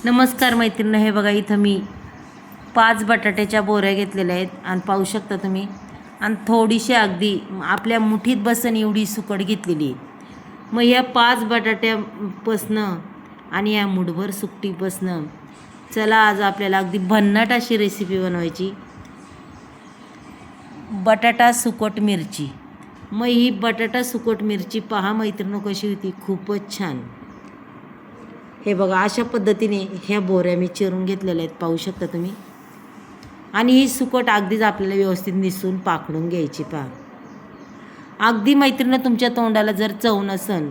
नमस्कार मैत्रिणी, हे बघा इथं मी 5 बटाट्याच्या बोऱ्या घेतलेल्या आहेत आणि पाहू शकता तुम्ही. आणि थोडीशी अगदी आपल्या मुठीत बसन एवढी सुकट घेतलेली आहे. मग या 5 बटाट्यापासनं आणि या मुठभर सुकटीपासनं चला आज आपल्याला अगदी भन्नाट अशी रेसिपी बनवायची. बटाटा सुकट मिरची. मग ही बटाटा सुकट मिरची पहा मैत्रिणी कशी होती, खूपच छान. हे बघा अशा पद्धतीने ह्या बोऱ्या मी चिरून घेतलेल्या आहेत, पाहू शकता तुम्ही. आणि ही सुकट अगदीच आपल्याला व्यवस्थित निसून पाखडून घ्यायची. पहा अगदी मैत्रिणी तुमच्या तोंडाला जर चव नसन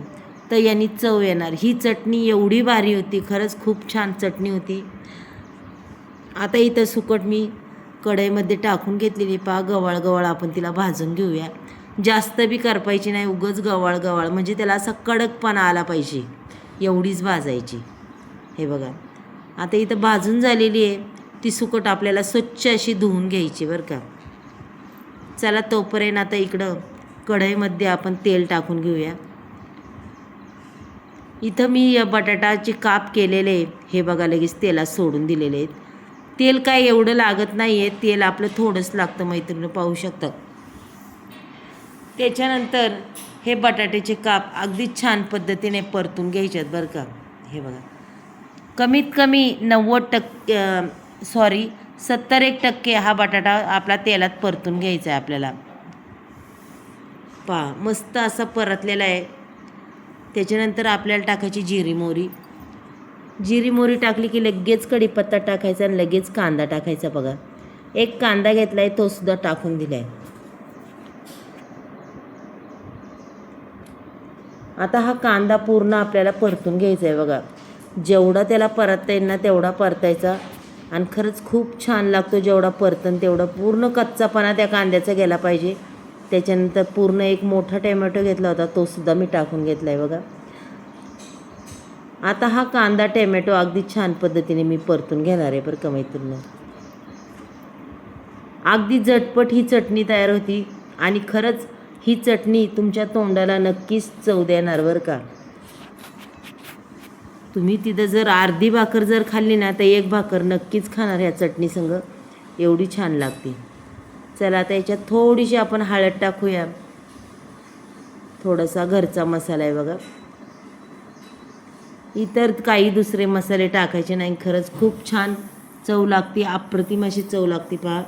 तर यांनी चव येणार. ही चटणी एवढी भारी होती, खरंच खूप छान चटणी होती. आता इथं सुकट मी कढईमध्ये टाकून घेतलेली. पहा गवाळ गवाळ आपण तिला भाजून घेऊया. जास्त बी करपायची नाही, उगच गवाळ गवाळ म्हणजे त्याला असा कडकपणा आला पाहिजे एवढीच भाजायची. हे बघा आता इथं भाजून झालेली आहे. ती सुकट आपल्याला स्वच्छ अशी धुवून घ्यायची बरं का. चला तोपर्यंत आता इकडं कढईमध्ये आपण तेल टाकून घेऊया. इथं मी या बटाटाचे काप केलेले हे बघा लगेच तेलात सोडून दिलेले आहेत. तेल काय एवढं लागत नाही आहे, तेल आपलं थोडंच लागतं मैत्रिणी, पाहू शकता. त्याच्यानंतर हे बटाट्याचे काप अगदी छान पद्धतीने परतून घ्यायचे आहेत बरं का. हे बघा कमीत कमी 70% हा बटाटा आपला तेलात परतून घ्यायचा आहे आपल्याला. पहा मस्त असा परतलेला आहे. त्याच्यानंतर आपल्याला टाकायची जिरी मोहरी टाकली की लगेच कढीपत्ता टाकायचा आणि लगेच कांदा टाकायचा. बघा एक कांदा घेतला आहे, तो सुद्धा टाकून दिला आहे. आता हा कांदा पूर्ण आपल्याला परतून घ्यायचा आहे. बघा जेवढा त्याला परतता येईल ना तेवढा परतायचा आणि खरंच खूप छान लागतो. जेवढा परतन तेवढा पूर्ण कच्चापणा त्या कांद्याचा गेला पाहिजे. त्याच्यानंतर पूर्ण एक मोठा टोमॅटो घेतला होता, तो सुद्धा मी टाकून घेतला आहे. बघा आता हा कांदा टोमॅटो अगदी छान पद्धतीने मी परतून घेणार आहे बरं का मैत्रिणी. अगदी झटपट ही चटणी तयार होती आणि खरंच ही चटणी तुमच्या तोंडाला नक्कीच चव देणार बरं का. तुम्ही तिथं जर अर्धी भाकर जर खाल्ली ना तर एक भाकर नक्कीच खाणार ह्या चटणी संग, एवढी छान लागते. चला आता याच्यात थोडीशी आपण हळद टाकूया. थोडासा घरचा मसाला आहे बघा, इतर काही दुसरे मसाले टाकायचे नाही. खरंच खूप छान चव लागते, अप्रतिम अशी चव लागते. पहा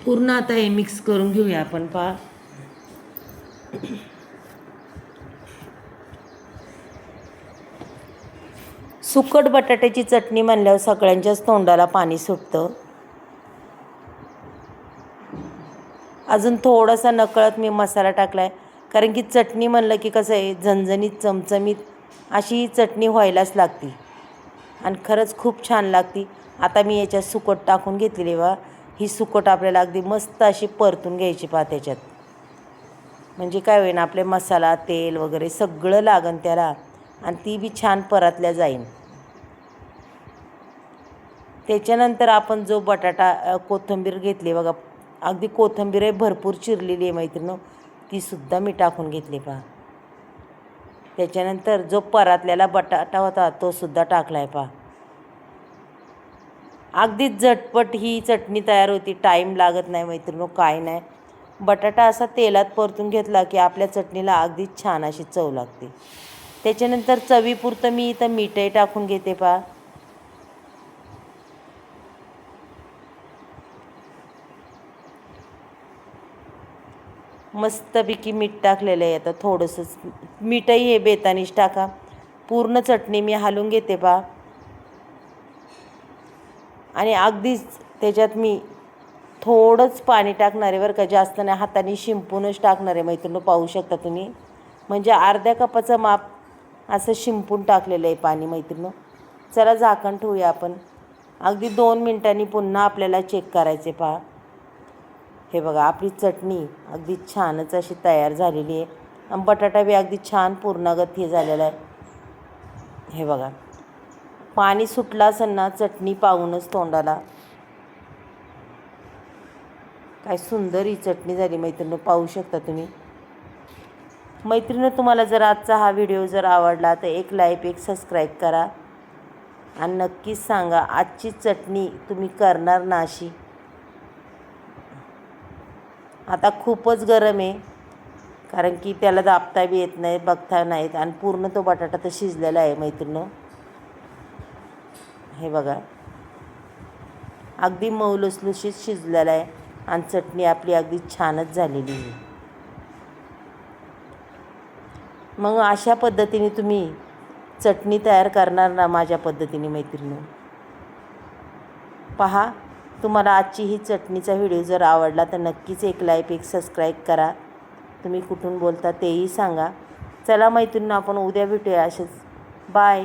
पूर्ण आता हे मिक्स करून घेऊया आपण. पहा सुकट बटाट्याची चटणी म्हणल्यावर सगळ्यांच्याच तोंडाला पाणी सुटतं. अजून थोडासा नकळत मी मसाला टाकला आहे, कारण की चटणी म्हणलं की कसं आहे, झणझणीत चमचमीत अशी ही चटणी व्हायलाच लागते आणि खरंच खूप छान लागते. आता मी याच्यात सुकट टाकून घेतलेली. बा ही सुकट आपल्याला अगदी मस्त अशी परतून घ्यायची. पहा त्याच्यात म्हणजे काय होईन, आपले मसाला तेल वगैरे सगळं लागन त्याला आणि ती बी छान परतल्या जाईन. त्याच्यानंतर आपण जो बटाटा कोथिंबीर घेतली बघा, अगदी कोथिंबीर आहे भरपूर चिरलेली आहे मैत्रिणी, ती सुद्धा मी टाकून घेतली. पहा त्याच्यानंतर जो परतलेला बटाटा होता तो सुद्धा टाकला आहे. पहा अगदीच झटपट ही चटणी तयार होती, टाईम लागत नाही मैत्रिणी, काय नाही. बटाटा असा तेलात परतून घेतला की आपल्या चटणीला अगदीच छान अशी चव लागते. त्याच्यानंतर चवीपुरतं मी इथं मीठही टाकून घेते. पहा मस्तपैकी मीठ टाकलेलं आहे. आता थोडंसंच मीठही हे बेतानीच टाका. पूर्ण चटणी मी हलवून घेते. पहा आणि अगदीच त्याच्यात मी थोडंच पाणी टाकणार आहे बरं का, जास्त नाही, हाताने शिंपूनच टाकणार आहे मैत्रिणी, पाहू शकता तुम्ही. म्हणजे अर्ध्या कपाचं माप असं शिंपून टाकलेलं आहे पाणी मैत्रिणी. चला झाकण ठेवूया आपण. अगदी 2 मिनिटांनी पुन्हा आपल्याला चेक करायचे. पहा हे बघा आपली चटणी अगदी छानच अशी तयार झालेली आहे आणि बटाटा बी अगदी छान पूर्णगत हे झालेला आहे. हे बघा पाणी सुटलं असेल ना चटणी पाहूनच तोंडाला. काय सुंदर ही चटणी झाली मैत्रिणी, पाहू शकता तुम्ही. मैत्रिणी, तुम्हाला जर आजचा हा व्हिडिओ जर आवडला तर एक लाईक, एक सबस्क्राईब करा आणि नक्कीच सांगा आजची चटणी तुम्ही करणार ना अशी. आता खूपच गरम आहे, कारण की त्याला दाबता बी येत नाही, बघता नाहीत, आणि पूर्ण तो बटाटा तर शिजलेला आहे मैत्रिणी. हे बघा, अगदी मऊ लुसलुशीत शिजलेला आहे आणि चटणी आपली अगदी छानच झालेली आहे. मग अशा पद्धतीने तुम्ही चटणी तयार करणार ना माझ्या पद्धतीने मैत्रिणी. पहा, तुम्हाला आजची ही चटणीचा व्हिडिओ जर आवडला तर नक्कीच एक लाईक, एक सबस्क्राईब करा. तुम्ही कुठून बोलता तेही सांगा. चला मैत्रिणी, आपण उद्या भेटूया असेच. बाय.